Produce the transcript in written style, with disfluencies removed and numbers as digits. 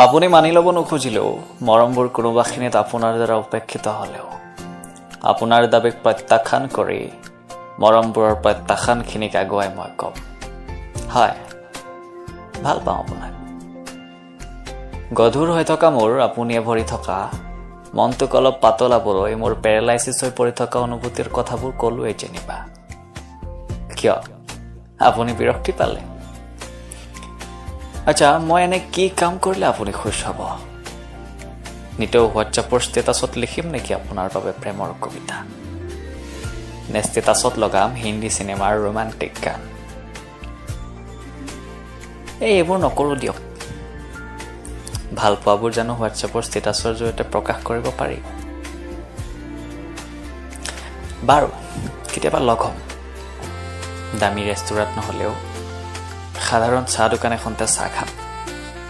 আপুনি মানি ল'ব নোখোজিলেও মৰমবোৰ কোনোবাখিনিত আপোনাৰ দ্বাৰা উপেক্ষিত হ'লেও আপোনাৰ দাবীক প্ৰত্যাখ্যান কৰি মৰমবোৰৰ প্ৰত্যাখ্যানখিনিক আগুৱাই মই ক'ম, হয়, ভাল পাওঁ আপোনাক। গধুৰ হৈ থকা মোৰ আপুনিয়ে ভৰি থকা মনটোক অলপ পাতলাবলৈ মোৰ পেৰালাইচিছ হৈ পৰি থকা অনুভূতিৰ কথাবোৰ ক'লোৱেই যেনিবা। কিয় আপুনি বিৰক্তি পালে? আচ্ছা, মই এনে কি কাম কৰিলে আপুনি খুচ হ'ব? নিতৌ হোৱাটছএপৰ ষ্টেটাছত লিখিম নেকি আপোনাৰ বাবে প্ৰেমৰ কবিতা? নে ষ্টেটাছত লগাম হিন্দী চিনেমাৰ ৰোমান্টিক গান? এইবোৰ নকৰোঁ দিয়ক। ভাল পোৱাবোৰ জানো হোৱাটছএপৰ ষ্টেটাছৰ জৰিয়তে প্ৰকাশ কৰিব পাৰি? বাৰু, কেতিয়াবা লগ হ'ম। দামী ৰেষ্টুৰেণ্ট নহ'লেও সাধাৰণ চাহ দোকান এখনতে চাহ খাম।